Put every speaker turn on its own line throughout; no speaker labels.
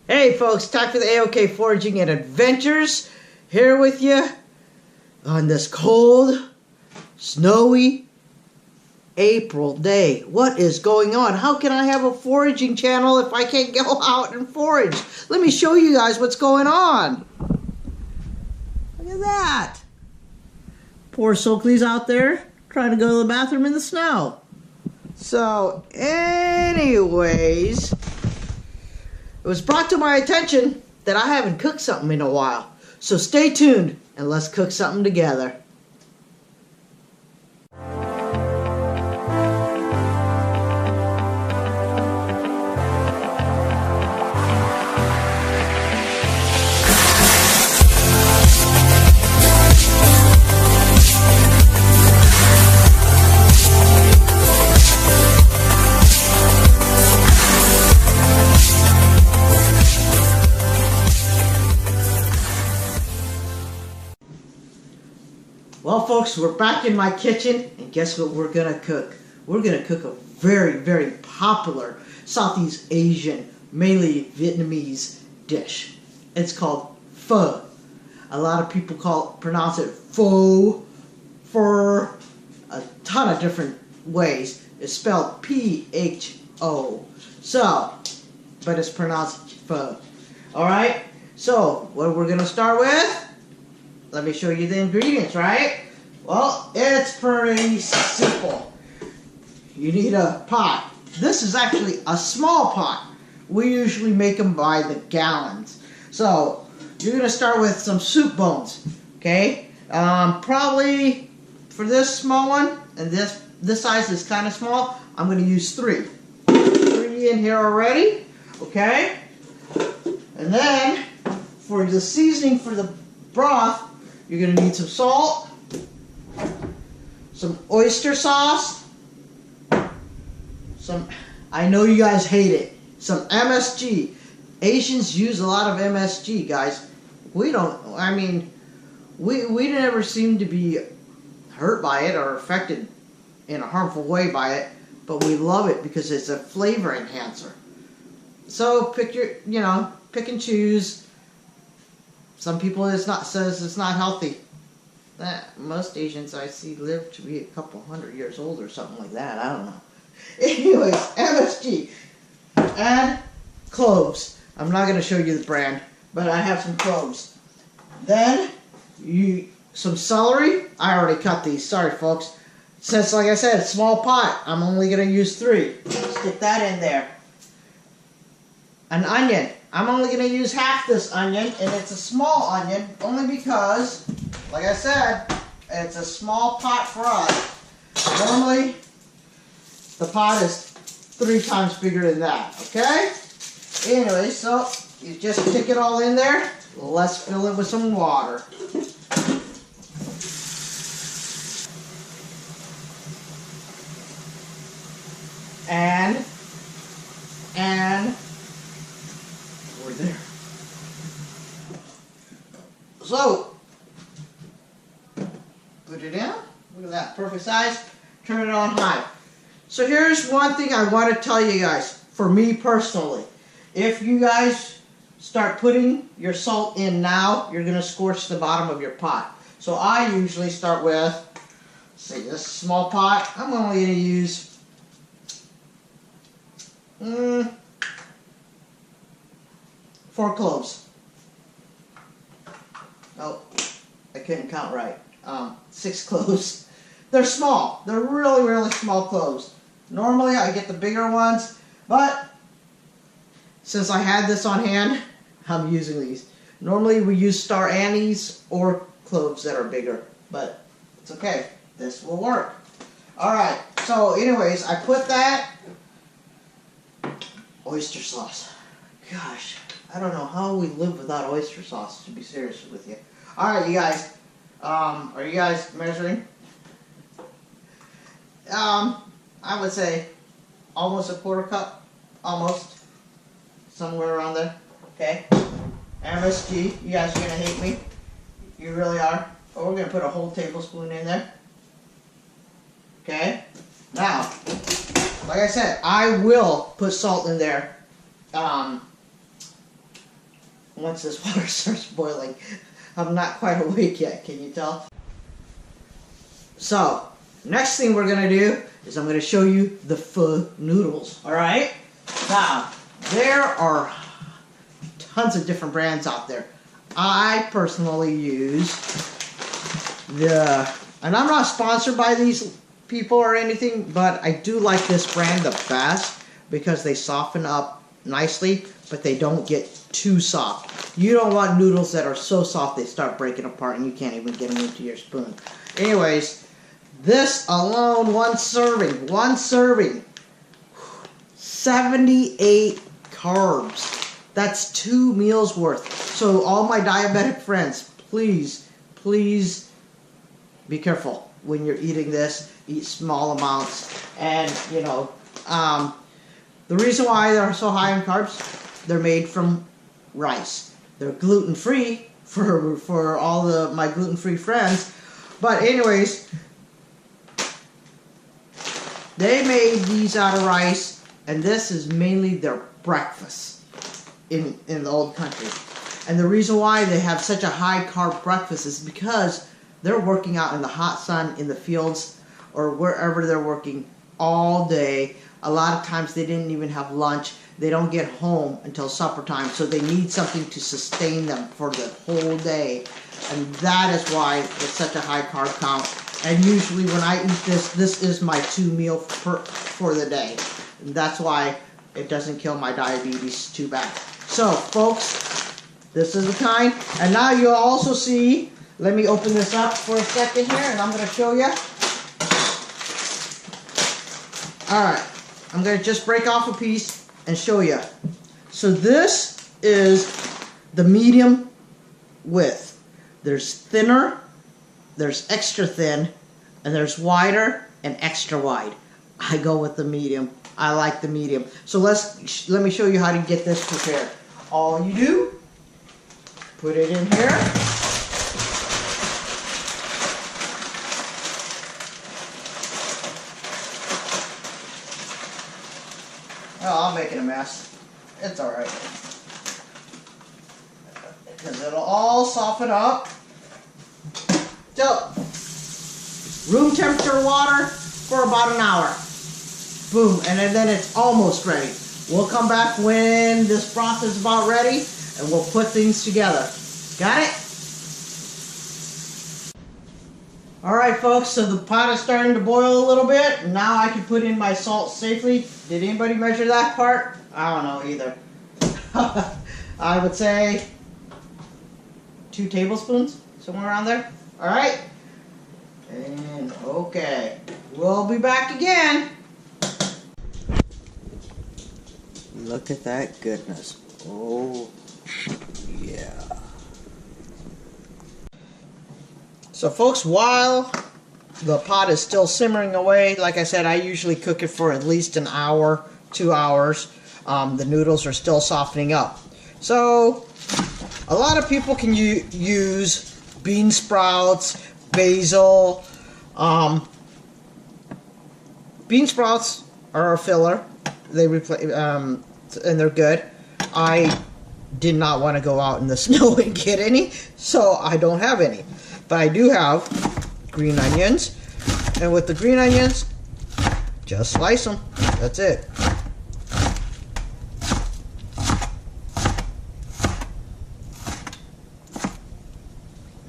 Hey folks, time for the AOK Foraging and Adventures. Here with you on this cold, snowy April day. What is going on? How can I have a foraging channel if I can't go out and forage? Let me show you guys what's going on. Look at that. Poor Soakley's out there trying to go to the bathroom in the snow. So, anyways, it was brought to my attention that I haven't cooked something in a while. So stay tuned and let's cook something together. Well folks, we're back in my kitchen, and guess what we're gonna cook? We're gonna cook a very, very popular Southeast Asian, mainly Vietnamese dish. It's called pho. A lot of people pronounce it pho, phở, a ton of different ways. It's spelled PHO. So, but it's pronounced pho. Alright, so what we're gonna start with? Let me show you the ingredients, right? Well, it's pretty simple. You need a pot. This is actually a small pot. We usually make them by the gallons. So, you're going to start with some soup bones, okay? Probably for this small one, and this size is kind of small, I'm going to use 3. 3 in here already, okay? And then, for the seasoning for the broth, you're going to need some salt, some oyster sauce, I know you guys hate it, some MSG. Asians use a lot of MSG, guys. We don't, I mean, we never seem to be hurt by it or affected in a harmful way by it, but we love it because it's a flavor enhancer. So pick and choose. Some people says it's not healthy. Most Asians I see live to be a couple hundred years old or something like that. I don't know. Anyways, MSG and cloves. I'm not going to show you the brand, but I have some cloves. Then some celery. I already cut these. Sorry, folks. Since, like I said, small pot, I'm only going to use 3. Stick that in there. An onion. I'm only going to use half this onion, and it's a small onion, only because, like I said, it's a small pot for us. Normally, the pot is 3 times bigger than that, okay? Anyway, so you just stick it all in there. Let's fill it with some water. And we're there. So, put it in. Look at that, perfect size. Turn it on high. So here's one thing I want to tell you guys, for me personally. If you guys start putting your salt in now, you're going to scorch the bottom of your pot. So I usually start with, say, this small pot. I'm only going to use 4 cloves. Oh, I couldn't count right. 6 cloves. They're small. They're really, really small cloves. Normally I get the bigger ones, but since I had this on hand, I'm using these. Normally we use star anise or cloves that are bigger, but it's okay. This will work. Alright, so anyways, I put that oyster sauce. Gosh, I don't know how we live without oyster sauce, to be serious with you. Alright, you guys. Are you guys measuring? I would say almost a 1/4 cup. Almost. Somewhere around there. Okay. MSG. You guys are going to hate me. You really are. But we're going to put a whole tablespoon in there. Okay. Now, like I said, I will put salt in there once this water starts boiling. I'm not quite awake yet, can you tell? So, next thing we're going to do is I'm going to show you the pho noodles. Alright? Now, there are tons of different brands out there. I personally use and I'm not sponsored by these people or anything, but I do like this brand the best because they soften up nicely, but they don't get too soft. You don't want noodles that are so soft they start breaking apart and you can't even get them into your spoon. Anyways, this alone, one serving, 78 carbs. That's 2 meals worth. So all my diabetic friends, please be careful when you're eating this. Eat small amounts. And, you know, the reason why they're so high in carbs, they're made from rice. They're gluten-free for all my gluten-free friends. But anyways, they made these out of rice, and this is mainly their breakfast in the old country. And the reason why they have such a high carb breakfast is because they're working out in the hot sun in the fields or wherever they're working all day. A lot of times they didn't even have lunch. They don't get home until supper time, so they need something to sustain them for the whole day. And that is why it's such a high carb count. And usually when I eat this is my 2 meal for the day. And that's why it doesn't kill my diabetes too bad. So, folks, this is the kind. And now you'll also see, let me open this up for a second here, and I'm going to show you. Alright, I'm going to just break off a piece and show you. So this is the medium width. There's thinner, there's extra thin, and there's wider and extra wide. I go with the medium. I like the medium. So let me show you how to get this prepared. All you do, put it in here. Oh, I'm making a mess. It's alright. Because it'll all soften up. So, room temperature water for about an hour. Boom, and then it's almost ready. We'll come back when this broth is about ready, and we'll put things together. Got it? Alright folks, so the pot is starting to boil a little bit. Now I can put in my salt safely. Did anybody measure that part? I don't know either. I would say 2 tablespoons, somewhere around there. Alright? And okay, we'll be back again. Look at that goodness. Oh, yeah. So folks, while the pot is still simmering away, like I said, I usually cook it for at least an hour, 2 hours. The noodles are still softening up. So, a lot of people can use bean sprouts, basil. Bean sprouts are a filler. They replace, and they're good. I did not want to go out in the snow and get any, so I don't have any. But I do have green onions, and with the green onions, just slice them. That's it.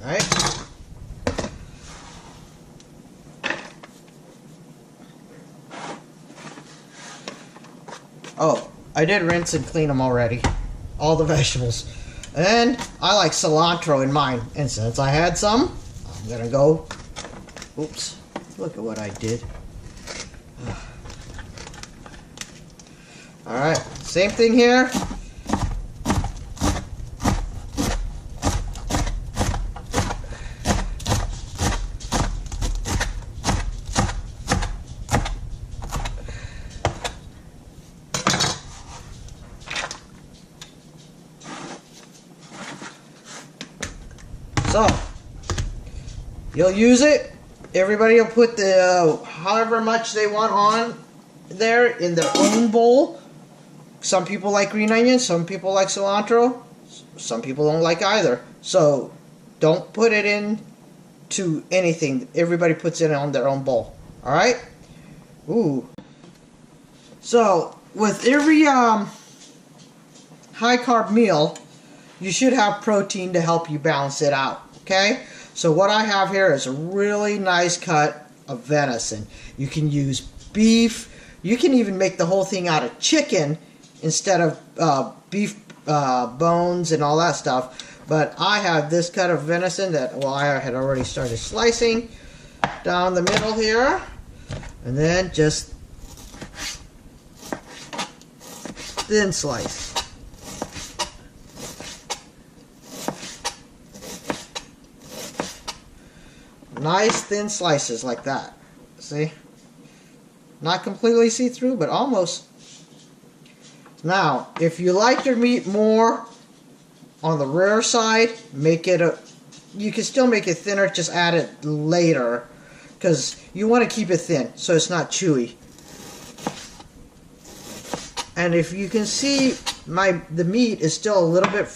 Alright. Oh, I did rinse and clean them already. All the vegetables. And I like cilantro in mine. And since I had some, I'm gonna go. Oops. Look at what I did. Alright, same thing here. So, you'll use it. Everybody will put the however much they want on there in their own bowl. Some people like green onions, some people like cilantro. Some people don't like either. So don't put it in to anything. Everybody puts it on their own bowl. Alright? Ooh. So with every high carb meal, you should have protein to help you balance it out. Okay? So what I have here is a really nice cut of venison. You can use beef. You can even make the whole thing out of chicken instead of beef bones and all that stuff. But I have this cut of venison that, well, I had already started slicing down the middle here. And then just thin slice. Nice thin slices like that. See? Not completely see-through, but almost. Now, if you like your meat more on the rare side, make it you can still make it thinner, just add it later, because you want to keep it thin so it's not chewy. And if you can see, the meat is still a little bit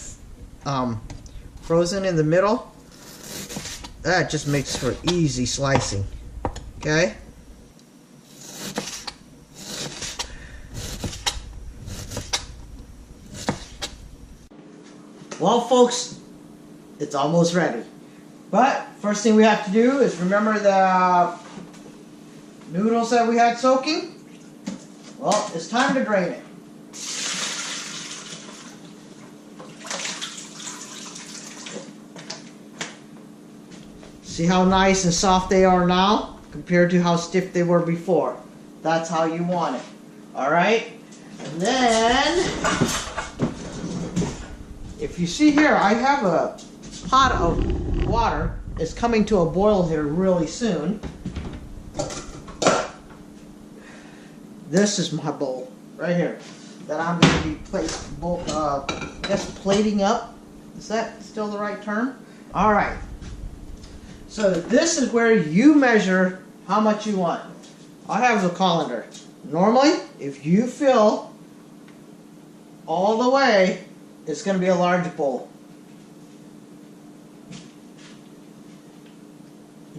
frozen in the middle. That just makes for easy slicing. Okay? Well, folks, it's almost ready. But first thing we have to do is remember the noodles that we had soaking. Well, it's time to drain it. See how nice and soft they are now compared to how stiff they were before. That's how you want it. Alright? And then, if you see here, I have a pot of water. It's coming to a boil here really soon. This is my bowl right here that I'm going to be plating up. Is that still the right term? Alright. So this is where you measure how much you want. I have a colander. Normally, if you fill all the way, it's going to be a large bowl.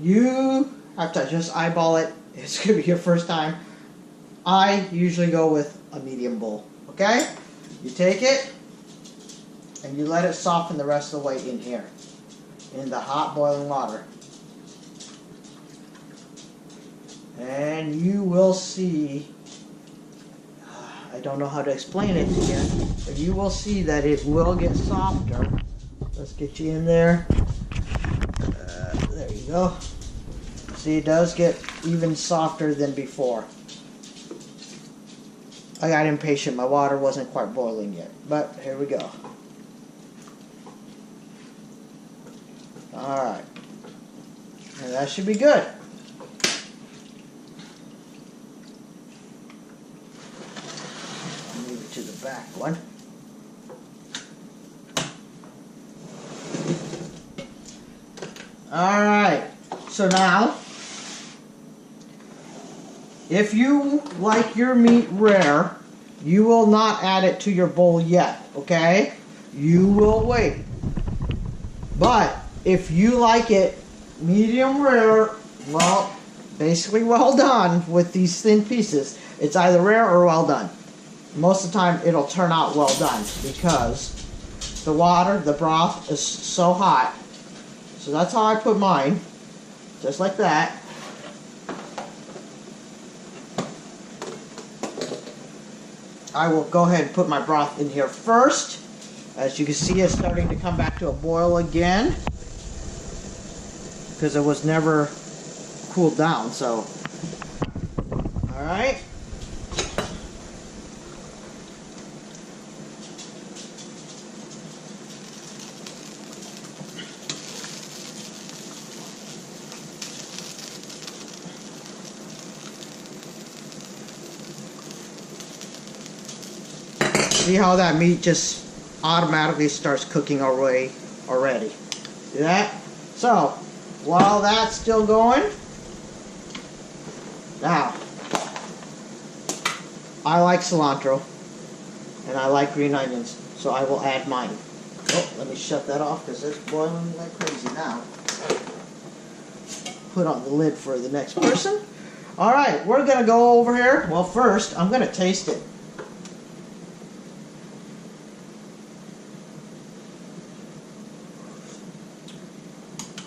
You have to just eyeball it. It's going to be your first time. I usually go with a medium bowl. Okay? You take it and you let it soften the rest of the way in here, in the hot boiling water. And you will see, I don't know how to explain it to you, but you will see that it will get softer. Let's get you in there. There you go. See, it does get even softer than before. I got impatient. My water wasn't quite boiling yet. But here we go. Alright. And that should be good. Move it to the back one. Alright. So now, if you like your meat rare, you will not add it to your bowl yet, okay? You will wait. But if you like it medium rare, well, basically well done with these thin pieces. It's either rare or well done. Most of the time it'll turn out well done because the water, the broth is so hot. So that's how I put mine, just like that. I will go ahead and put my broth in here first. As you can see, it's starting to come back to a boil again because it was never cooled down. So, all right. See how that meat just automatically starts cooking away already. See that? So, while that's still going, now, I like cilantro and I like green onions, so I will add mine. Oh, let me shut that off because it's boiling like crazy now. Put on the lid for the next person. Alright, we're going to go over here. Well, first, I'm going to taste it.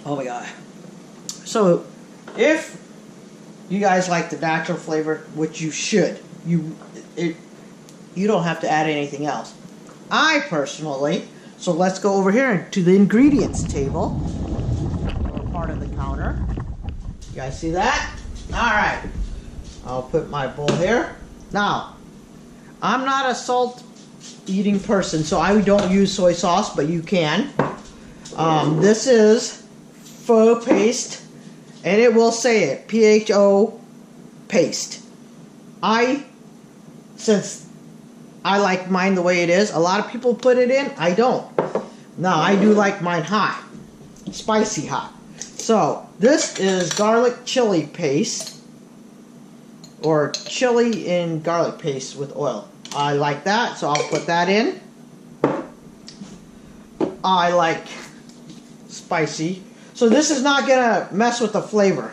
Oh my god. So, if you guys like the natural flavor, which you should, you don't have to add anything else. I personally, so let's go over here to the ingredients table, or part of the counter. You guys see that? Alright. I'll put my bowl here. Now, I'm not a salt eating person, so I don't use soy sauce, but you can. This is pho paste, and it will say it, PHO paste. Since I like mine the way it is, a lot of people put it in, I don't. Now, I do like mine hot, spicy hot. So, this is garlic chili paste, or chili in garlic paste with oil. I like that, so I'll put that in. I like spicy. So this is not gonna mess with the flavor.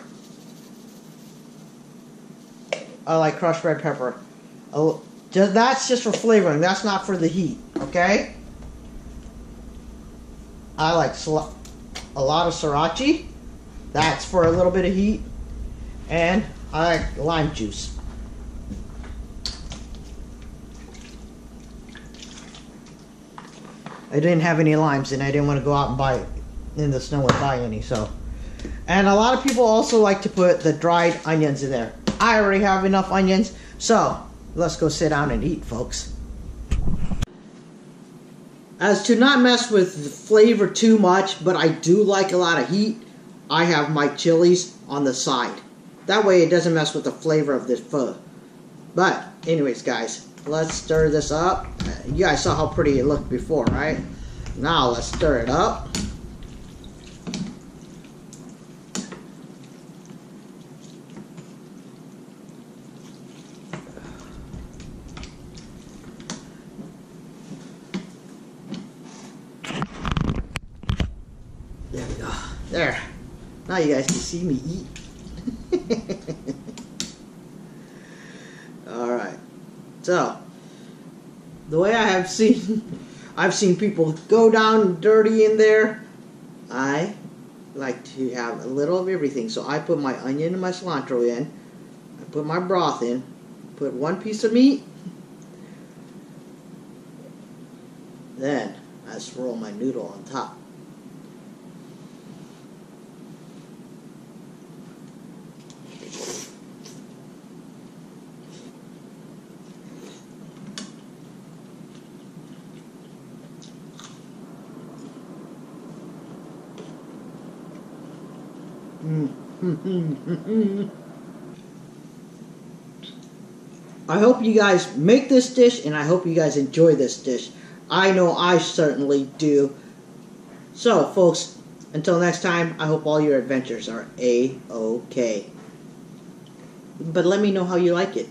I like crushed red pepper. That's just for flavoring. That's not for the heat. Okay. I like a lot of Sarachi. That's for a little bit of heat. And I like lime juice. I didn't have any limes and I didn't want to go out and buy in the snow and buy any, so. And a lot of people also like to put the dried onions in there. I already have enough onions, so let's go sit down and eat, folks. As to not mess with the flavor too much, but I do like a lot of heat, I have my chilies on the side. That way it doesn't mess with the flavor of this pho. But, anyways guys, let's stir this up. You guys saw how pretty it looked before, right? Now let's stir it up. There we go. There. Now you guys can see me eat. Alright. So, the way I've seen people go down dirty in there, I like to have a little of everything. So I put my onion and my cilantro in. I put my broth in. Put one piece of meat. Then I swirl my noodle on top. I hope you guys make this dish, and I hope you guys enjoy this dish. I know I certainly do. So, folks, until next time, I hope all your adventures are A-OK. But let me know how you like it.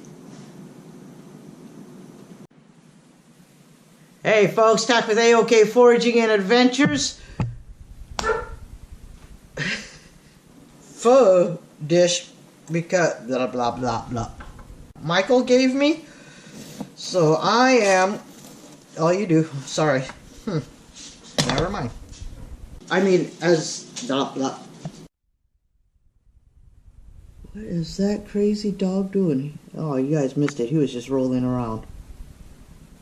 Hey, folks, back with AOK Foraging and Adventures. Pho dish because blah blah blah blah. Michael gave me, so I am. Oh, you do. Sorry. Never mind. I mean, as blah blah. What is that crazy dog doing? Oh, you guys missed it. He was just rolling around.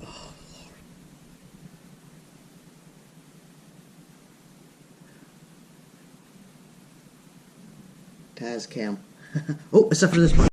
Oh, Lord. Taz cam. Oh, except for this part.